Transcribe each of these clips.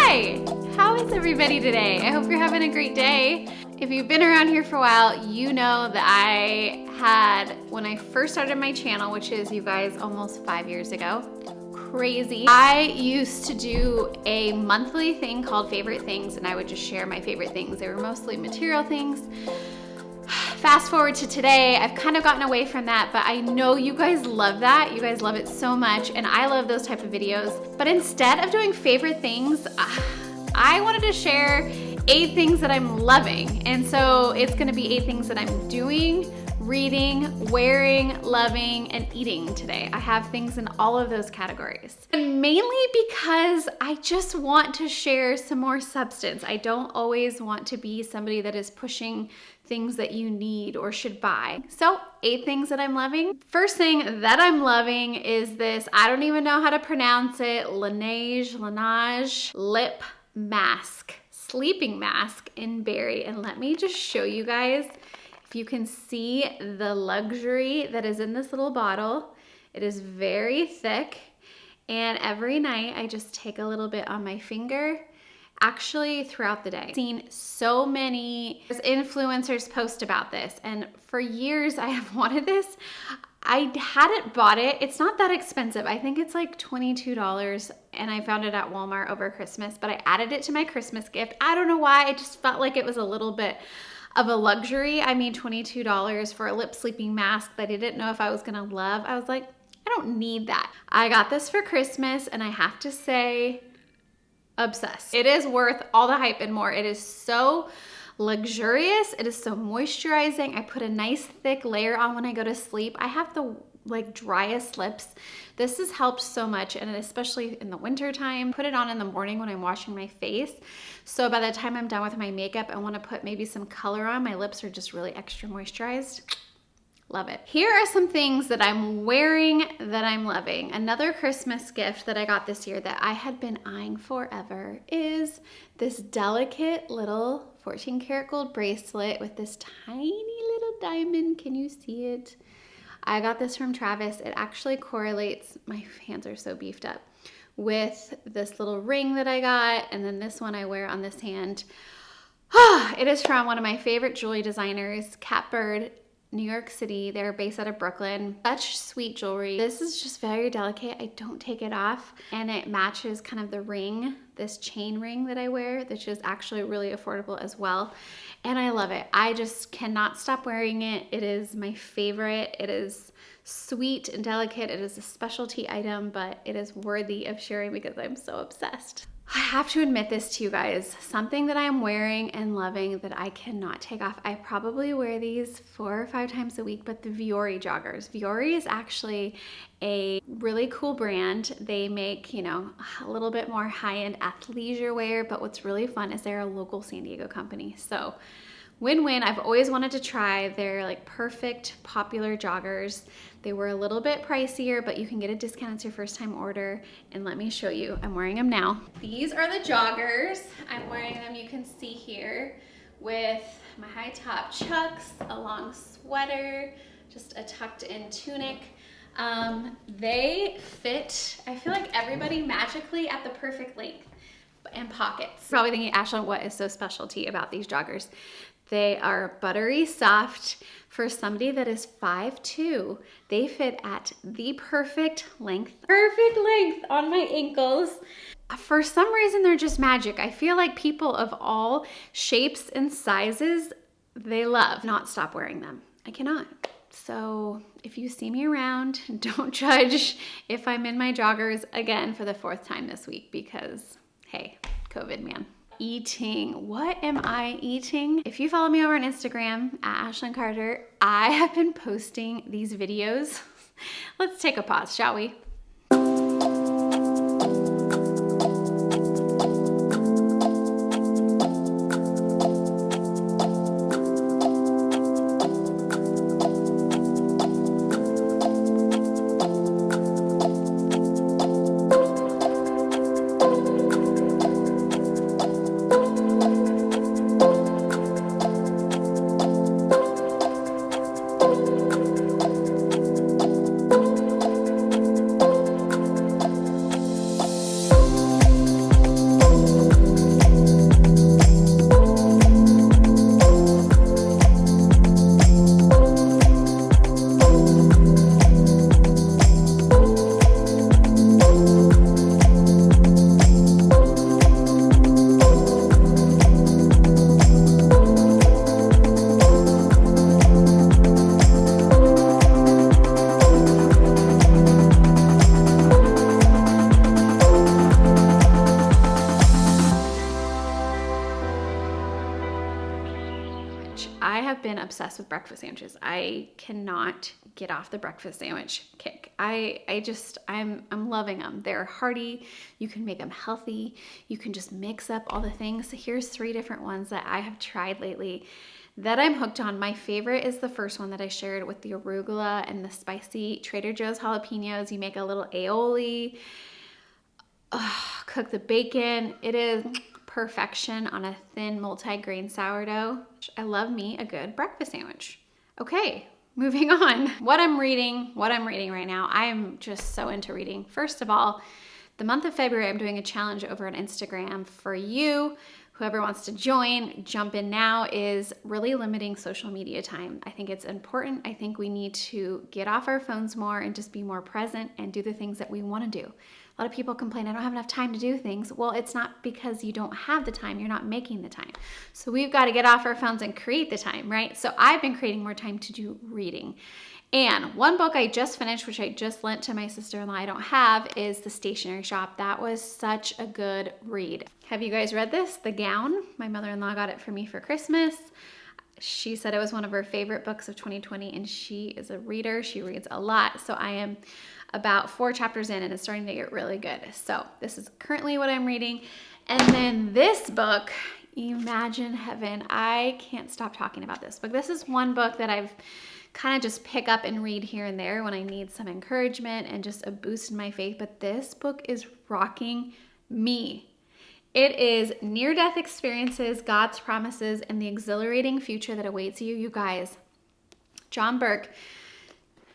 Hi, how is everybody today? I hope you're having a great day. If you've been around here for a while, you know that I had, when I first started my channel, which is, you guys, almost 5 years ago, crazy. I used to do a monthly thing called Favorite Things, and I would just share my favorite things. They were mostly material things. Fast forward to today, I've kind of gotten away from that, but I know you guys love that. You guys love it so much, and I love those type of videos. But instead of doing favorite things, I wanted to share 8 things that I'm loving. And so it's gonna be 8 things that I'm doing, reading, wearing, loving, and eating today. I have things in all of those categories. And mainly because I just want to share some more substance. I don't always want to be somebody that is pushing things that you need or should buy. So 8 things that I'm loving. First thing that I'm loving is this, I don't even know how to pronounce it, Laneige lip mask, sleeping mask in berry. And let me just show you guys, if you can see the luxury that is in this little bottle. It is very thick, and every night I just take a little bit on my finger, actually throughout the day. I've seen so many influencers post about this, and for years I have wanted this. I hadn't bought it. It's not that expensive. I think it's like $22, and I found it at Walmart over Christmas, but I added it to my Christmas gift. I don't know why, I just felt like it was a little bit of a luxury. I mean, $22 for a lip sleeping mask that I didn't know if I was gonna love. I was like, I don't need that. I got this for Christmas, and I have to say, obsessed. It is worth all the hype and more. It is so luxurious. It is so moisturizing. I put a nice thick layer on when I go to sleep. I have the driest lips. This has helped so much, and especially in the winter time. Put it on in the morning when I'm washing my face. So by the time I'm done with my makeup, I want to put maybe some color on. My lips are just really extra moisturized. Love it. Here are some things that I'm wearing that I'm loving. Another Christmas gift that I got this year that I had been eyeing forever is this delicate little 14 karat gold bracelet with this tiny little diamond. Can you see it? I got this from Travis. It actually correlates, my hands are so beefed up, with this little ring that I got, and then this one I wear on this hand. It is from one of my favorite jewelry designers, Catbird, New York City. They're based out of Brooklyn. Such sweet jewelry. This is just very delicate. I don't take it off, and it matches kind of the ring, this chain ring that I wear, which is actually really affordable as well. And I love it. I just cannot stop wearing it. It is my favorite. It is sweet and delicate. It is a specialty item, but it is worthy of sharing because I'm so obsessed. I have to admit this to you guys, something that I'm wearing and loving that I cannot take off. I probably wear these 4 or 5 times a week, but the Vuori joggers. Vuori is actually a really cool brand. They make, you know, a little bit more high-end athleisure wear, but what's really fun is they're a local San Diego company. So win-win. I've always wanted to try their like perfect popular joggers. They were a little bit pricier, but you can get a discount. It's your first time order. And let me show you. I'm wearing them now. These are the joggers. I'm wearing them, you can see here, with my high top chucks, a long sweater, just a tucked in tunic. They fit, I feel like, everybody magically at the perfect length and pockets. Probably thinking, ASHLYN, what is so specialty about these joggers? They are buttery soft. For somebody that is 5'2", they fit at the perfect length on my ankles. For some reason, they're just magic. I feel like people of all shapes and sizes, they love. Not stop wearing them. I cannot. So if you see me around, don't judge if I'm in my joggers again for the 4th time this week because, hey, COVID, man. Eating. What am I eating? If you follow me over on Instagram at ASHLYN Carter, I have been posting these videos. Let's take a pause, shall we? have been obsessed with breakfast sandwiches. I cannot get off the breakfast sandwich kick. I'm loving them. They're hearty. You can make them healthy. You can just mix up all the things. So here's 3 different ones that I have tried lately that I'm hooked on. My favorite is the first one that I shared with the arugula and the spicy Trader Joe's jalapenos. You make a little aioli, cook the bacon. It is perfection on a thin multi-grain sourdough. I love me a good breakfast sandwich. Okay, moving on. What I'm reading right now. I am just so into reading. First of all, the month of February, I'm doing a challenge over on Instagram for you. Whoever wants to join, jump in now, is really limiting social media time. I think it's important. I think we need to get off our phones more and just be more present and do the things that we want to do. A lot of people complain, I don't have enough time to do things. Well, it's not because you don't have the time, you're not making the time. So we've got to get off our phones and create the time, right? So I've been creating more time to do reading. And one book I just finished, which I just lent to my sister-in-law, I don't have, is The Stationery Shop. That was such a good read. Have you guys read this? The Gown. My mother-in-law got it for me for Christmas. She said it was one of her favorite books of 2020, and she is a reader. She reads a lot. So I am about 4 chapters in, and it's starting to get really good. So this is currently what I'm reading. And then this book, Imagine Heaven. I can't stop talking about this book. This is one book that I've kind of just pick up and read here and there when I need some encouragement and just a boost in my faith. But this book is rocking me. It is near-death experiences, God's promises, and the exhilarating future that awaits you. You guys, John Burke,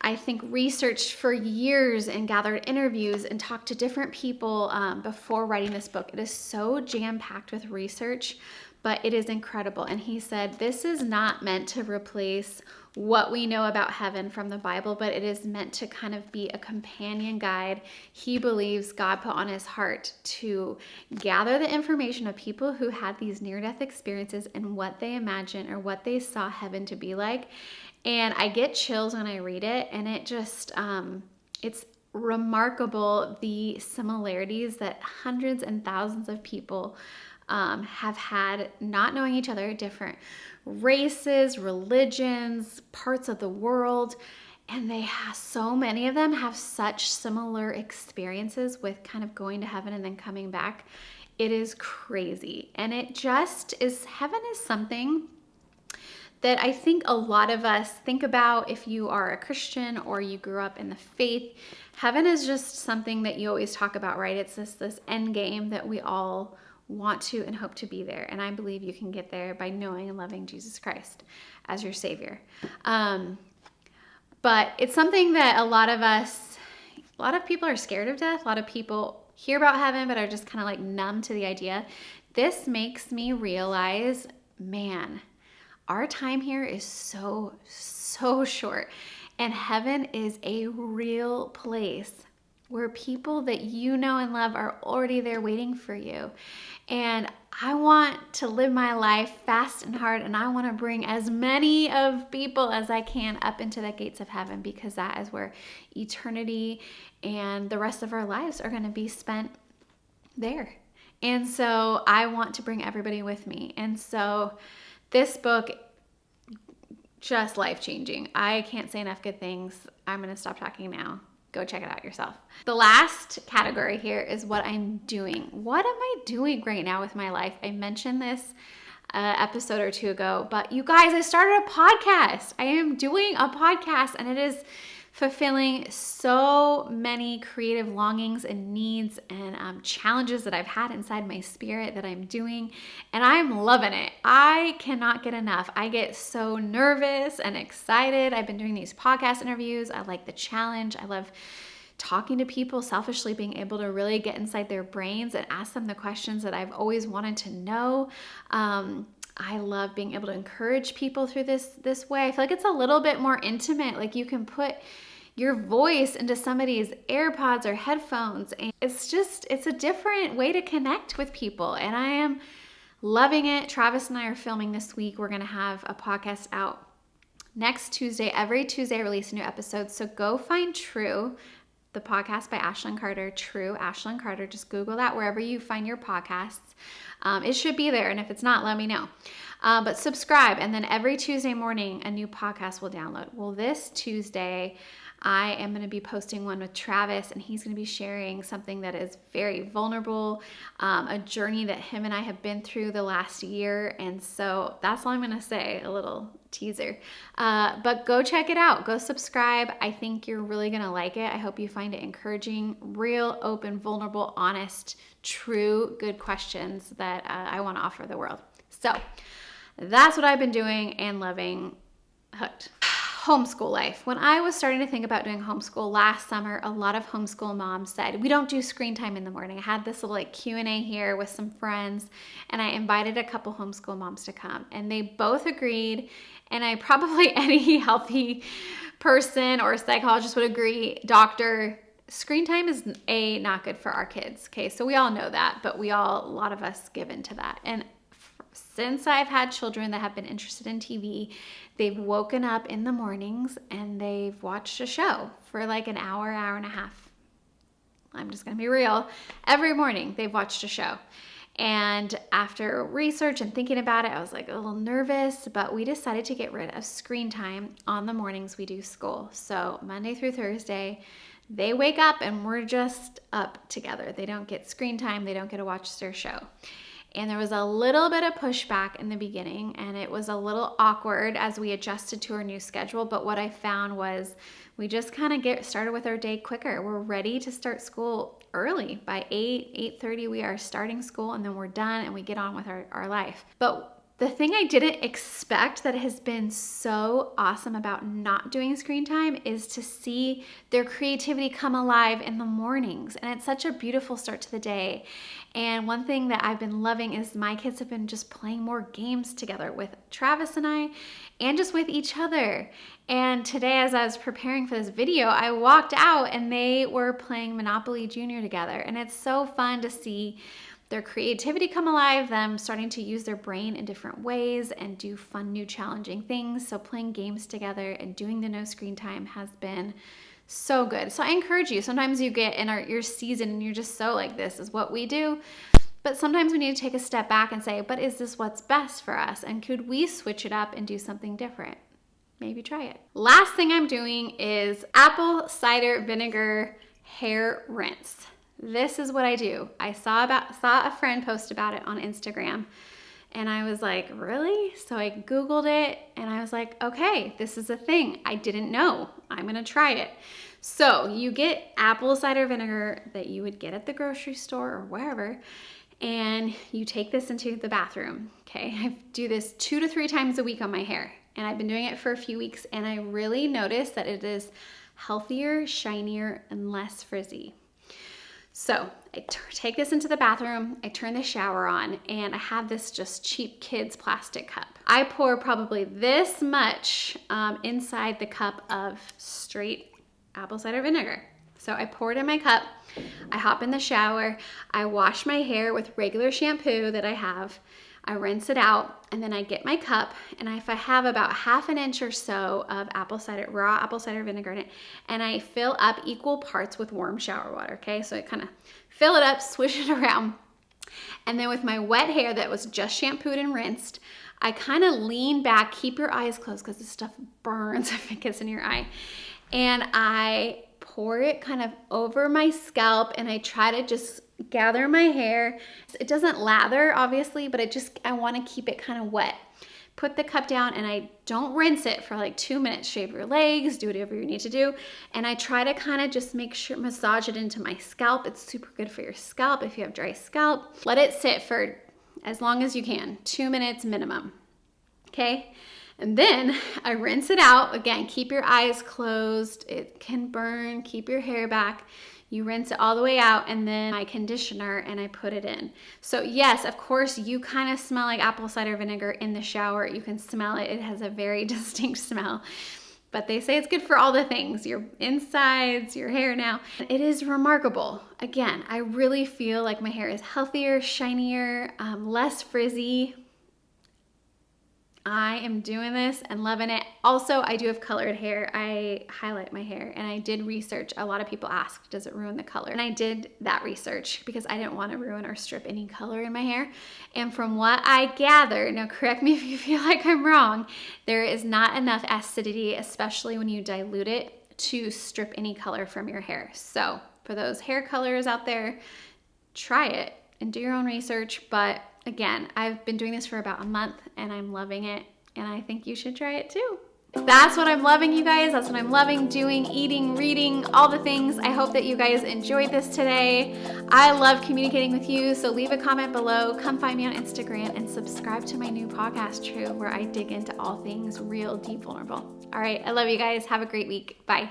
I think, researched for years and gathered interviews and talked to different people before writing this book. It is so jam-packed with research, but it is incredible. And he said, this is not meant to replace what we know about heaven from the Bible, but it is meant to kind of be a companion guide. He believes God put on his heart to gather the information of people who had these near-death experiences and what they imagine or what they saw heaven to be like. And I get chills when I read it, and it just, it's remarkable the similarities that hundreds and thousands of people have had, not knowing each other, different races, religions, parts of the world, and so many of them have such similar experiences with kind of going to heaven and then coming back. It is crazy. And it just is, heaven is something that I think a lot of us think about if you are a Christian or you grew up in the faith. Heaven is just something that you always talk about, right? It's this end game that we all want to and hope to be there. And I believe you can get there by knowing and loving Jesus Christ as your Savior. But it's something that a lot of people are scared of death. A lot of people hear about heaven, but are just kind of like numb to the idea. This makes me realize, man, our time here is so short. And heaven is a real place where people that you know and love are already there waiting for you. And I want to live my life fast and hard, and I want to bring as many of people as I can up into the gates of heaven, because that is where eternity and the rest of our lives are going to be spent there. And so I want to bring everybody with me. And so this book, just life-changing. I can't say enough good things. I'm going to stop talking now. Go check it out yourself. The last category here is what I'm doing. What am I doing right now with my life? I mentioned this episode or 2 ago, but you guys, I started a podcast. I am doing a podcast, and it is fulfilling so many creative longings and needs and challenges that I've had inside my spirit that I'm doing, and I'm loving it. I cannot get enough. I get so nervous and excited. I've been doing these podcast interviews. I like the challenge. I love talking to people, selfishly being able to really get inside their brains and ask them the questions that I've always wanted to know. I love being able to encourage people through this way. I feel like it's a little bit more intimate. Like you can put your voice into somebody's AirPods or headphones, and it's a different way to connect with people, and I am loving it. Travis and I are filming this week. We're going to have a podcast out next Tuesday. Every Tuesday I release a new episode, so go find True the podcast by ASHLYN Carter, True ASHLYN Carter. Just Google that wherever you find your podcasts. It should be there, and if it's not, let me know. But subscribe, and then every Tuesday morning, a new podcast will download. Well, this Tuesday, I am going to be posting one with Travis, and he's going to be sharing something that is very vulnerable, a journey that him and I have been through the last year. And so that's all I'm going to say, a little teaser. But go check it out. Go subscribe. I think you're really going to like it. I hope you find it encouraging, real, open, vulnerable, honest, true, good questions that I want to offer the world. So that's what I've been doing and loving. Hooked. Homeschool life. When I was starting to think about doing homeschool last summer, a lot of homeschool moms said, we don't do screen time in the morning. I had this little like Q&A here with some friends, and I invited a couple homeschool moms to come, and they both agreed. And I probably any healthy person or psychologist would agree, doctor, screen time is not good for our kids. Okay, so we all know that, but a lot of us give into that. And since I've had children that have been interested in TV, they've woken up in the mornings and they've watched a show for like an hour, hour and a half. I'm just going to be real. Every morning they've watched a show. And after research and thinking about it, I was like a little nervous, but we decided to get rid of screen time on the mornings we do school. So Monday through Thursday, they wake up and we're just up together. They don't get screen time. They don't get to watch their show. And there was a little bit of pushback in the beginning, and it was a little awkward as we adjusted to our new schedule. But what I found was we just kind of get started with our day quicker. We're ready to start school early. By 8:30, we are starting school, and then we're done and we get on with our life. But the thing I didn't expect that has been so awesome about not doing screen time is to see their creativity come alive in the mornings. And it's such a beautiful start to the day. And one thing that I've been loving is my kids have been just playing more games together with Travis and I, and just with each other. And today, as I was preparing for this video, I walked out and they were playing Monopoly Junior together. And it's so fun to see their creativity come alive, them starting to use their brain in different ways and do fun, new, challenging things. So playing games together and doing the no screen time has been so good. So I encourage you, sometimes you get in your season and you're just so like, this is what we do. But sometimes we need to take a step back and say, but is this what's best for us? And could we switch it up and do something different? Maybe try it. Last thing I'm doing is apple cider vinegar hair rinse. This is what I do. I saw a friend post about it on Instagram, and I was like, really? So I Googled it and I was like, okay, this is a thing. I didn't know. I'm gonna try it. So you get apple cider vinegar that you would get at the grocery store or wherever, and you take this into the bathroom. Okay, I do this 2 to 3 times a week on my hair, and I've been doing it for a few weeks, and I really noticed that it is healthier, shinier, and less frizzy. So I take this into the bathroom, I turn the shower on, and I have this just cheap kids plastic cup. I pour probably this much inside the cup of straight apple cider vinegar. So I pour it in my cup, I hop in the shower, I wash my hair with regular shampoo that I have, I rinse it out, and then I get my cup, and if I have about half an inch or so of raw apple cider vinegar in it, and I fill up equal parts with warm shower water, okay? So I kind of fill it up, swish it around, and then with my wet hair that was just shampooed and rinsed, I kind of lean back, keep your eyes closed because this stuff burns if it gets in your eye, and I pour it kind of over my scalp, and I try to just gather my hair. It doesn't lather, obviously, but I want to keep it kind of wet. Put the cup down, and I don't rinse it for like 2 minutes. Shave your legs, do whatever you need to do. And I try to kind of just massage it into my scalp. It's super good for your scalp if you have dry scalp. Let it sit for as long as you can, 2 minutes minimum. Okay? And then I rinse it out. Again, keep your eyes closed. It can burn. Keep your hair back. You rinse it all the way out, and then my conditioner, and I put it in. So yes, of course, you kind of smell like apple cider vinegar in the shower. You can smell it. It has a very distinct smell. But they say it's good for all the things, your insides, your hair now. It is remarkable. Again, I really feel like my hair is healthier, shinier, less frizzy. I am doing this and loving it. Also, I do have colored hair. I highlight my hair, and I did research. A lot of people ask, does it ruin the color? And I did that research because I didn't want to ruin or strip any color in my hair. And from what I gather, now correct me if you feel like I'm wrong, there is not enough acidity, especially when you dilute it, to strip any color from your hair. So for those hair colors out there, try it and do your own research. But again, I've been doing this for about a month and I'm loving it, and I think you should try it too. That's what I'm loving, you guys. That's what I'm loving doing, eating, reading, all the things. I hope that you guys enjoyed this today. I love communicating with you, so leave a comment below. Come find me on Instagram and subscribe to my new podcast, True, where I dig into all things real, deep, vulnerable. All right, I love you guys. Have a great week. Bye.